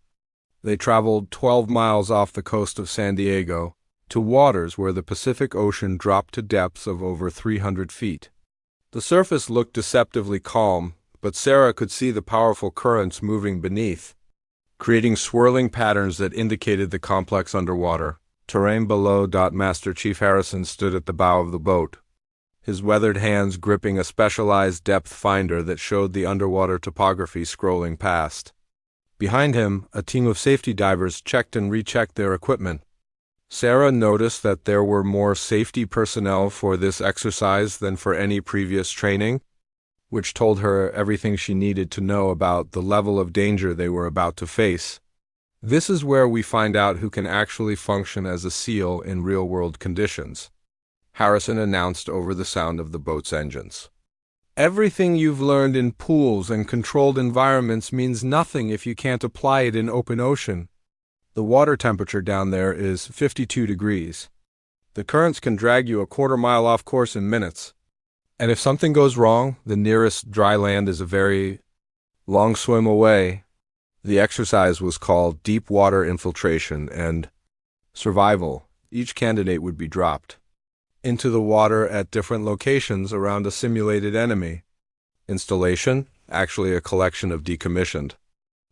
They traveled 12 miles off the coast of San Diego to waters where the Pacific Ocean dropped to depths of over 300 feet. The surface looked deceptively calm, but Sarah could see the powerful currents moving beneath, creating swirling patterns that indicated the complex underwater terrain below. Master Chief Harrison stood at the bow of the boat, his weathered hands gripping a specialized depth finder that showed the underwater topography scrolling past. Behind him, a team of safety divers checked and rechecked their equipment. Sarah noticed that there were more safety personnel for this exercise than for any previous training, which told her everything she needed to know about the level of danger they were about to face. This is where we find out who can actually function as a SEAL in real-world conditions, Harrison announced over the sound of the boat's engines. Everything you've learned in pools and controlled environments means nothing if you can't apply it in open ocean. The water temperature down there is 52 degrees. The currents can drag you a quarter-mile off course in minutes. And if something goes wrong, the nearest dry land is a very long swim away. The exercise was called deep water infiltration and survival. Each candidate would be dropped into the water at different locations around a simulated enemy installation, actually a collection of decommissioned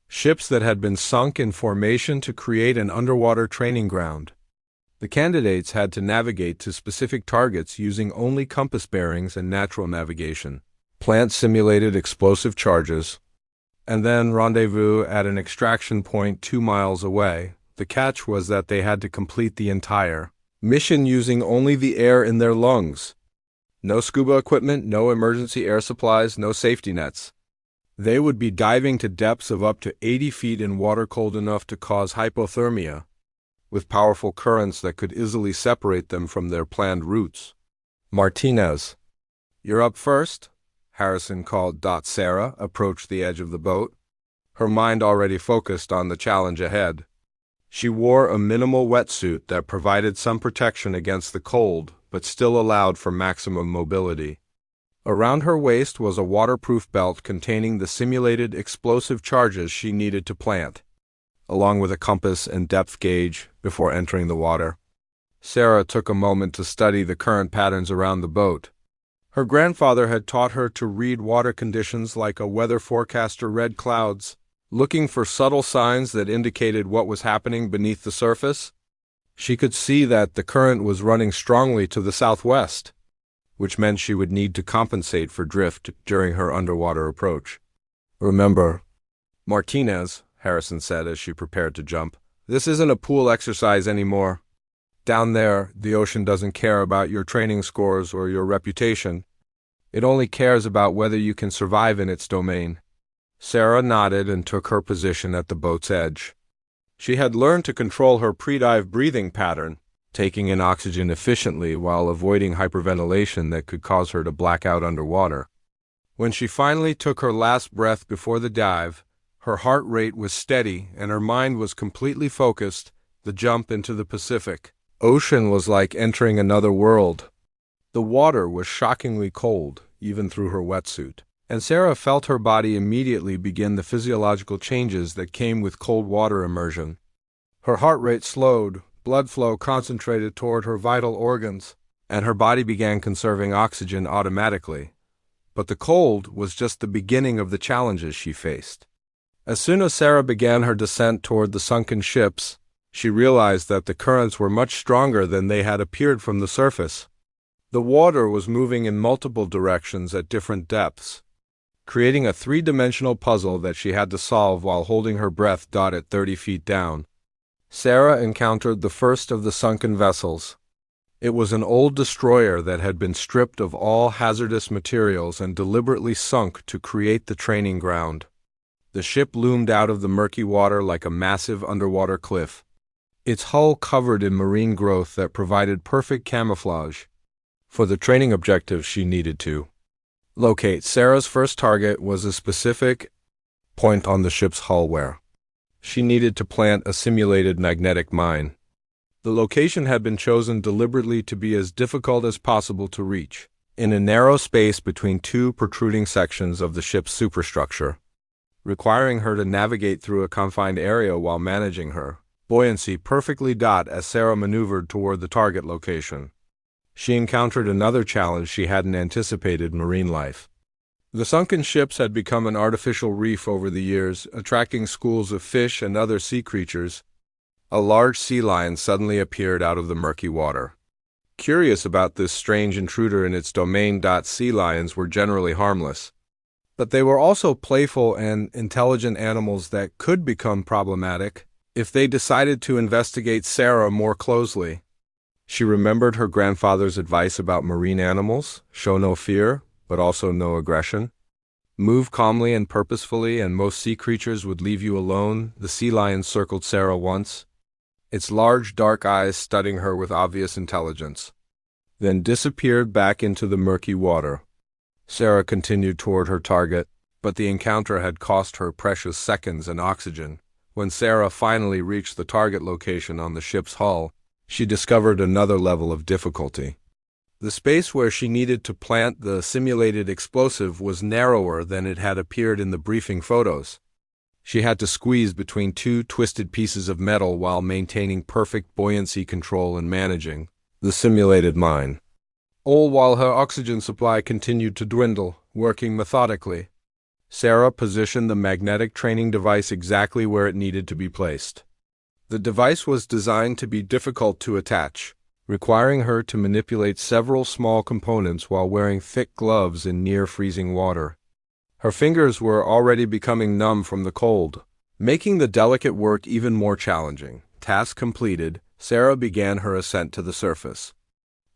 ships that had been sunk in formation to create an underwater training ground. The candidates had to navigate to specific targets using only compass bearings and natural navigation, plant simulated explosive charges, and then rendezvous at an extraction point 2 miles away. The catch was that they had to complete the entire mission using only the air in their lungs. No scuba equipment, no emergency air supplies, no safety nets. They would be diving to depths of up to 80 feet in water cold enough to cause hypothermia. with powerful currents that could easily separate them from their planned routes. "Martinez, you're up first," Harrison called. Sarah approached the edge of the boat, her mind already focused on the challenge ahead. She wore a minimal wetsuit that provided some protection against the cold, but still allowed for maximum mobility. Around her waist was a waterproof belt containing the simulated explosive charges she needed to plant, along with a compass and depth gauge before entering the water. Sarah took a moment to study the current patterns around the boat. Her grandfather had taught her to read water conditions like a weather forecaster read clouds, looking for subtle signs that indicated what was happening beneath the surface. She could see that the current was running strongly to the southwest, which meant she would need to compensate for drift during her underwater approach. "Remember, Martinez," Harrison said as she prepared to jump, "this isn't a pool exercise anymore. Down there, the ocean doesn't care about your training scores or your reputation. It only cares about whether you can survive in its domain." Sarah nodded and took her position at the boat's edge. She had learned to control her pre-dive breathing pattern, taking in oxygen efficiently while avoiding hyperventilation that could cause her to black out underwater. When she finally took her last breath before the dive, her heart rate was steady and her mind was completely focused. The jump into the Pacific Ocean was like entering another world. The water was shockingly cold, even through her wetsuit, and Sarah felt her body immediately begin the physiological changes that came with cold water immersion. Her heart rate slowed, blood flow concentrated toward her vital organs, and her body began conserving oxygen automatically. But the cold was just the beginning of the challenges she faced. As soon as Sarah began her descent toward the sunken ships, she realized that the currents were much stronger than they had appeared from the surface. The water was moving in multiple directions at different depths, creating a three-dimensional puzzle that she had to solve while holding her breath at 30 feet down. Sarah encountered the first of the sunken vessels. It was an old destroyer that had been stripped of all hazardous materials and deliberately sunk to create the training ground. The ship loomed out of the murky water like a massive underwater cliff, its hull covered in marine growth that provided perfect camouflage for the training objectives she needed to locate. Sarah's first target was a specific point on the ship's hull where she needed to plant a simulated magnetic mine. The location had been chosen deliberately to be as difficult as possible to reach, in a narrow space between two protruding sections of the ship's superstructure, requiring her to navigate through a confined area while managing her buoyancy perfectly. As Sarah maneuvered toward the target location, she encountered another challenge she hadn't anticipated: marine life. The sunken ships had become an artificial reef over the years, attracting schools of fish and other sea creatures. A large sea lion suddenly appeared out of the murky water. Curious about this strange intruder in its domain, sea lions were generally harmless, but they were also playful and intelligent animals that could become problematic if they decided to investigate Sarah more closely. She remembered her grandfather's advice about marine animals: show no fear, but also no aggression. Move calmly and purposefully, and most sea creatures would leave you alone. The sea lion circled Sarah once, its large dark eyes studying her with obvious intelligence, then disappeared back into the murky water. Sarah continued toward her target, but the encounter had cost her precious seconds and oxygen. When Sarah finally reached the target location on the ship's hull, she discovered another level of difficulty. The space where she needed to plant the simulated explosive was narrower than it had appeared in the briefing photos. She had to squeeze between two twisted pieces of metal while maintaining perfect buoyancy control and managing the simulated mine, all while her oxygen supply continued to dwindle. Working methodically, Sarah positioned the magnetic training device exactly where it needed to be placed. The device was designed to be difficult to attach, requiring her to manipulate several small components while wearing thick gloves in near-freezing water. Her fingers were already becoming numb from the cold, making the delicate work even more challenging. Task completed, Sarah began her ascent to the surface.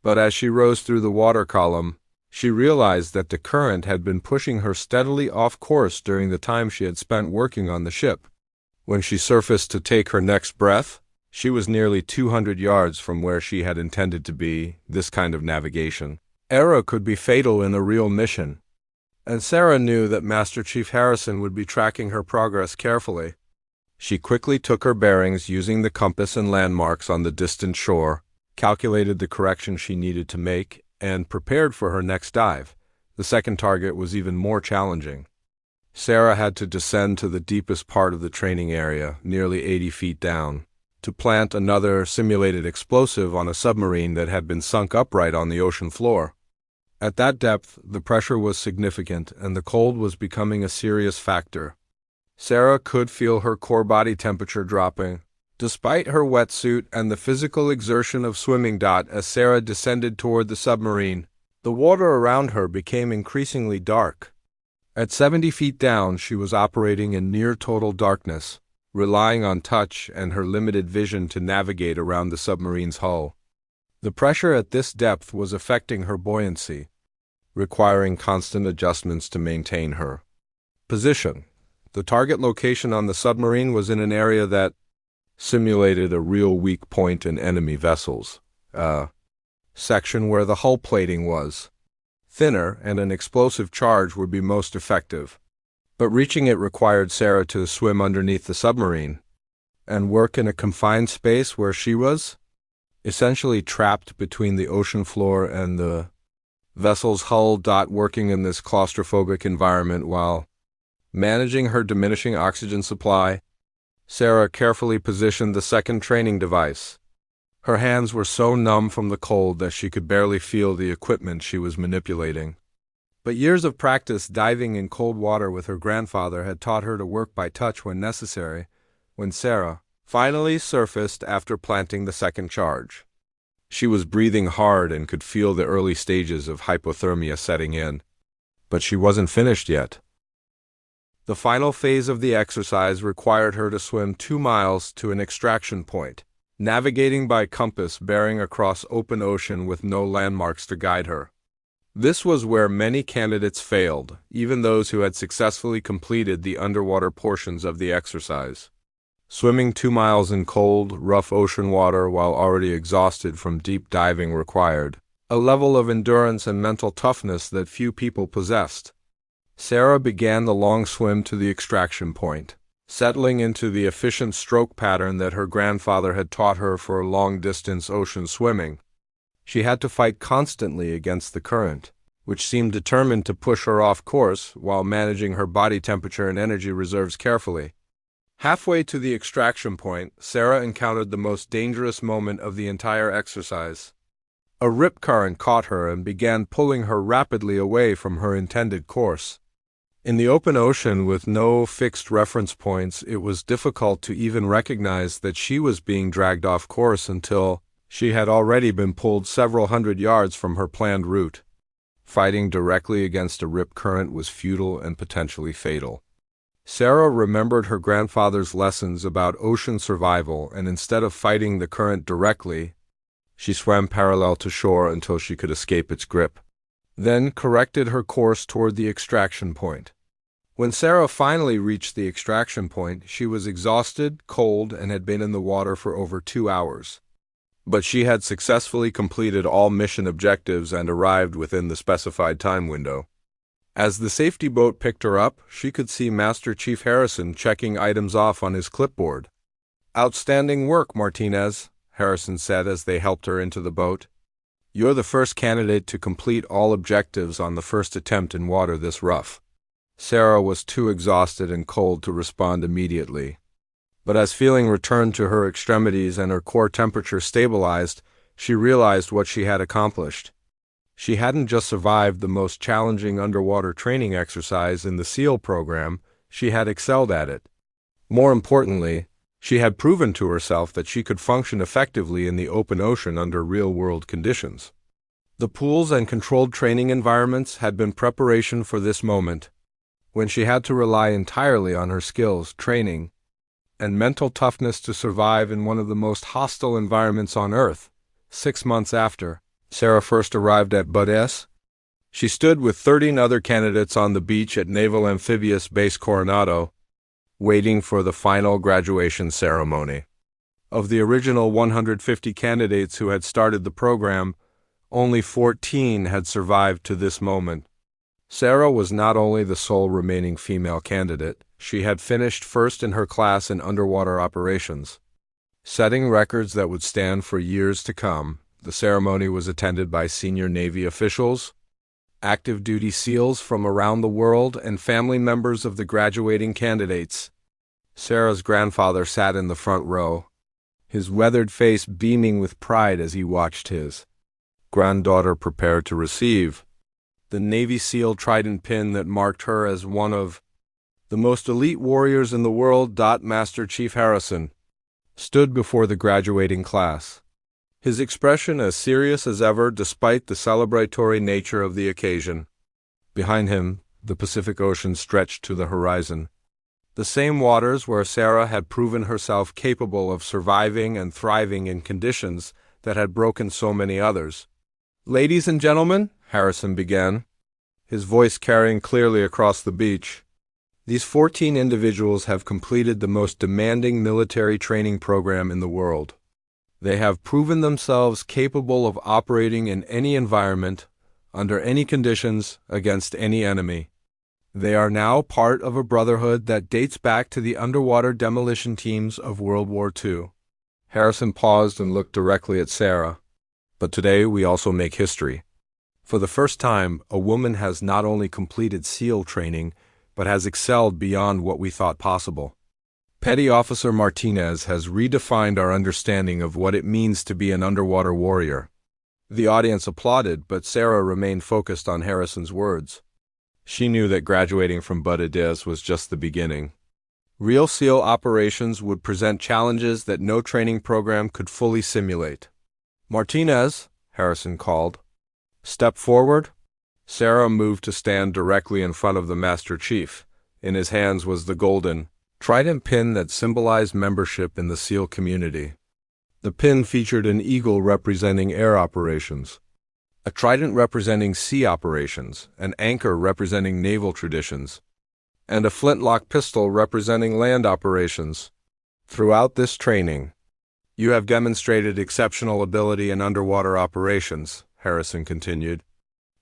But as she rose through the water column, she realized that the current had been pushing her steadily off course during the time she had spent working on the ship. When she surfaced to take her next breath, She was nearly 200 yards from where she had intended to be. This kind of navigation error could be fatal in a real mission, and Sarah knew that Master Chief Harrison would be tracking her progress carefully. She quickly took her bearings using the compass and landmarks on the distant shore, calculated the correction she needed to make, and prepared for her next dive. The second target was even more challenging. Sarah had to descend to the deepest part of the training area, nearly 80 feet down, to plant another simulated explosive on a submarine that had been sunk upright on the ocean floor. At that depth, the pressure was significant, and the cold was becoming a serious factor. Sarah could feel her core body temperature dropping, despite her wetsuit and the physical exertion of swimming. As Sarah descended toward the submarine, the water around her became increasingly dark. At 70 feet down, she was operating in near total darkness, relying on touch and her limited vision to navigate around the submarine's hull. The pressure at this depth was affecting her buoyancy, requiring constant adjustments to maintain her position. The target location on the submarine was in an area that simulated a real weak point in enemy vessels, a section where the hull plating was thinner and an explosive charge would be most effective. But reaching it required Sarah to swim underneath the submarine and work in a confined space where she was essentially trapped between the ocean floor and the vessel's hull. Working in this claustrophobic environment while managing her diminishing oxygen supply, Sarah carefully positioned the second training device. Her hands were so numb from the cold that she could barely feel the equipment she was manipulating. But years of practice diving in cold water with her grandfather had taught her to work by touch when necessary. When Sarah finally surfaced after planting the second charge, she was breathing hard and could feel the early stages of hypothermia setting in. But she wasn't finished yet. The final phase of the exercise required her to swim 2 miles to an extraction point, navigating by compass bearing across open ocean with no landmarks to guide her. This was where many candidates failed, even those who had successfully completed the underwater portions of the exercise. Swimming 2 miles in cold, rough ocean water while already exhausted from deep diving required a level of endurance and mental toughness that few people possessed. Sarah began the long swim to the extraction point, settling into the efficient stroke pattern that her grandfather had taught her for long-distance ocean swimming. She had to fight constantly against the current, which seemed determined to push her off course while managing her body temperature and energy reserves carefully. Halfway to the extraction point, Sarah encountered the most dangerous moment of the entire exercise. A rip current caught her and began pulling her rapidly away from her intended course. In the open ocean with no fixed reference points, it was difficult to even recognize that she was being dragged off course until she had already been pulled several hundred yards from her planned route. Fighting directly against a rip current was futile and potentially fatal. Sarah remembered her grandfather's lessons about ocean survival, and instead of fighting the current directly, she swam parallel to shore until she could escape its grip, then corrected her course toward the extraction point. When Sarah finally reached the extraction point, she was exhausted, cold, and had been in the water for over 2 hours. But she had successfully completed all mission objectives and arrived within the specified time window. As the safety boat picked her up, she could see Master Chief Harrison checking items off on his clipboard. "Outstanding work, Martinez," Harrison said as they helped her into the boat. "You're the first candidate to complete all objectives on the first attempt in water this rough." Sarah was too exhausted and cold to respond immediately. But as feeling returned to her extremities and her core temperature stabilized, she realized what she had accomplished. She hadn't just survived the most challenging underwater training exercise in the SEAL program, she had excelled at it. More importantly, she had proven to herself that she could function effectively in the open ocean under real-world conditions. The pools and controlled training environments had been preparation for this moment, when she had to rely entirely on her skills, training, and mental toughness to survive in one of the most hostile environments on Earth. 6 months after Sarah first arrived at Bud-S, she stood with 13 other candidates on the beach at Naval Amphibious Base Coronado, waiting for the final graduation ceremony. Of the original 150 candidates who had started the program, only 14 had survived to this moment. Sarah was not only the sole remaining female candidate, she had finished first in her class in underwater operations. Setting records that would stand for years to come, the ceremony was attended by senior Navy officials, active duty SEALs from around the world, and family members of the graduating candidates. Sarah's grandfather sat in the front row, his weathered face beaming with pride as he watched his granddaughter prepare to receive the Navy SEAL trident pin that marked her as one of the most elite warriors in the world. Master Chief Harrison stood before the graduating class, his expression as serious as ever despite the celebratory nature of the occasion. Behind him, the Pacific Ocean stretched to the horizon, the same waters where Sarah had proven herself capable of surviving and thriving in conditions that had broken so many others. "Ladies and gentlemen," Harrison began, his voice carrying clearly across the beach, "these 14 individuals have completed the most demanding military training program in the world. They have proven themselves capable of operating in any environment, under any conditions, against any enemy. They are now part of a brotherhood that dates back to the underwater demolition teams of World War II. Harrison paused and looked directly at Sarah. "But today we also make history. For the first time, a woman has not only completed SEAL training, but has excelled beyond what we thought possible. Petty Officer Martinez has redefined our understanding of what it means to be an underwater warrior." The audience applauded, but Sarah remained focused on Harrison's words. She knew that graduating from Budadiz was just the beginning. Real SEAL operations would present challenges that no training program could fully simulate. "Martinez," Harrison called. "Step forward." Sarah moved to stand directly in front of the Master Chief. In his hands was the golden trident pin that symbolized membership in the SEAL community. The pin featured an eagle representing air operations, a trident representing sea operations, an anchor representing naval traditions, and a flintlock pistol representing land operations. "Throughout this training, you have demonstrated exceptional ability in underwater operations," Harrison continued.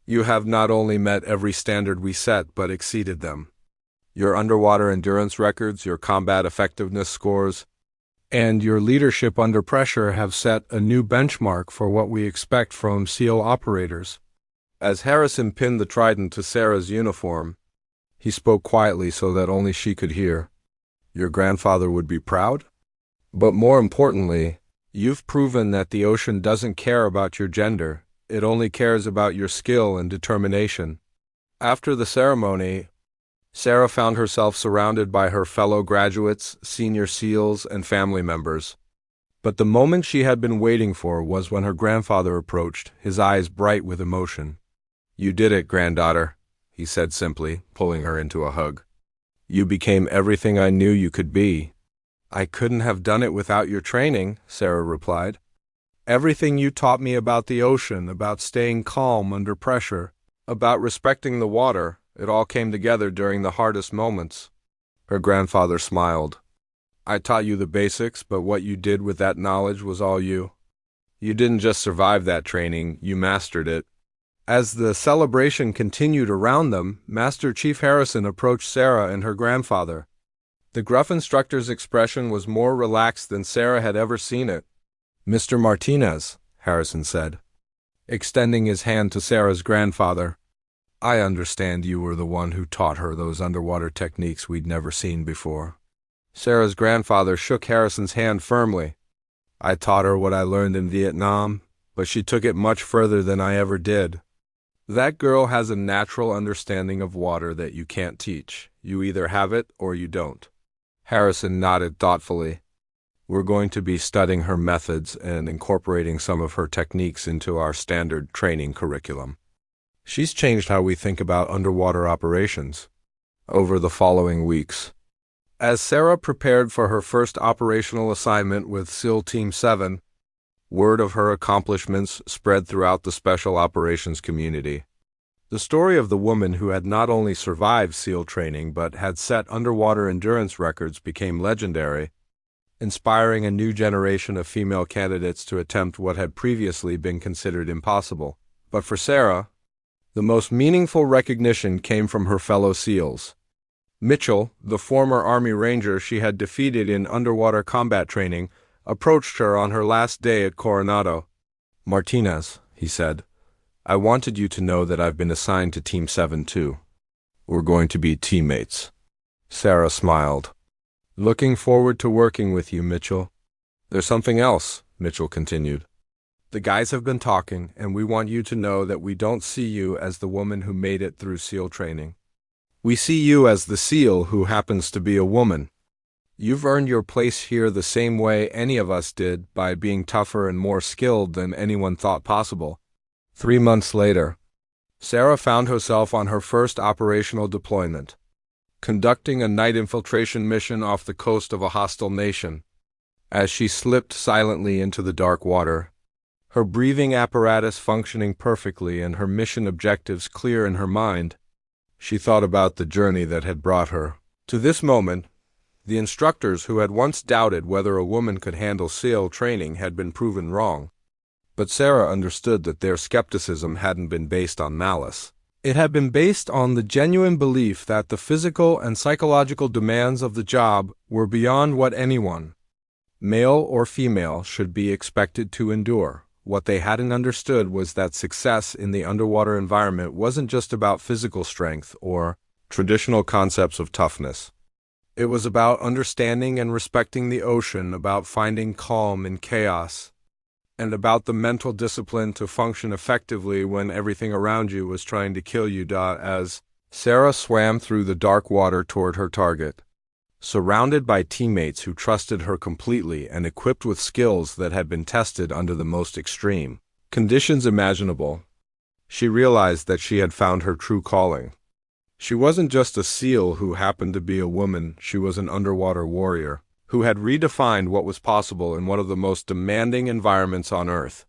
"You have not only met every standard we set, but exceeded them. Your underwater endurance records, your combat effectiveness scores, and your leadership under pressure have set a new benchmark for what we expect from SEAL operators." As Harrison pinned the trident to Sarah's uniform, he spoke quietly so that only she could hear. "Your grandfather would be proud? But more importantly, you've proven that the ocean doesn't care about your gender. It only cares about your skill and determination." After the ceremony, Sarah found herself surrounded by her fellow graduates, senior SEALs, and family members. But the moment she had been waiting for was when her grandfather approached, his eyes bright with emotion. "You did it, granddaughter," he said simply, pulling her into a hug. "You became everything I knew you could be." "I couldn't have done it without your training," Sarah replied. "Everything you taught me about the ocean, about staying calm under pressure, about respecting the water, it all came together during the hardest moments." Her grandfather smiled. "I taught you the basics, but what you did with that knowledge was all you. You didn't just survive that training, you mastered it." As the celebration continued around them, Master Chief Harrison approached Sarah and her grandfather. The gruff instructor's expression was more relaxed than Sarah had ever seen it. "Mr. Martinez," Harrison said, extending his hand to Sarah's grandfather, "I understand you were the one who taught her those underwater techniques we'd never seen before." Sarah's grandfather shook Harrison's hand firmly. "I taught her what I learned in Vietnam, but she took it much further than I ever did. That girl has a natural understanding of water that you can't teach. You either have it or you don't." Harrison nodded thoughtfully. "We're going to be studying her methods and incorporating some of her techniques into our standard training curriculum. She's changed how we think about underwater operations." Over the following weeks, as Sarah prepared for her first operational assignment with SEAL Team 7, word of her accomplishments spread throughout the special operations community. The story of the woman who had not only survived SEAL training but had set underwater endurance records became legendary. inspiring a new generation of female candidates to attempt what had previously been considered impossible. But for Sarah, the most meaningful recognition came from her fellow SEALs. Mitchell, the former Army Ranger she had defeated in underwater combat training, approached her on her last day at Coronado. "Martinez," he said, "I wanted you to know that I've been assigned to Team 7 too. We're going to be teammates." Sarah smiled. "Looking forward to working with you, Mitchell." "There's something else," Mitchell continued. "The guys have been talking, and we want you to know that we don't see you as the woman who made it through SEAL training. We see you as the SEAL who happens to be a woman. You've earned your place here the same way any of us did, by being tougher and more skilled than anyone thought possible." 3 months later, Sarah found herself on her first operational deployment, conducting a night infiltration mission off the coast of a hostile nation. As she slipped silently into the dark water, her breathing apparatus functioning perfectly and her mission objectives clear in her mind, she thought about the journey that had brought her to this moment. The instructors who had once doubted whether a woman could handle SEAL training had been proven wrong. But Sarah understood that their skepticism hadn't been based on malice. It had been based on the genuine belief that the physical and psychological demands of the job were beyond what anyone, male or female, should be expected to endure. What they hadn't understood was that success in the underwater environment wasn't just about physical strength or traditional concepts of toughness. It was about understanding and respecting the ocean, about finding calm in chaos, and about the mental discipline to function effectively when everything around you was trying to kill you. As Sarah swam through the dark water toward her target, surrounded by teammates who trusted her completely and equipped with skills that had been tested under the most extreme conditions imaginable, she realized that she had found her true calling. She wasn't just a SEAL who happened to be a woman, she was an underwater warrior who had redefined what was possible in one of the most demanding environments on Earth.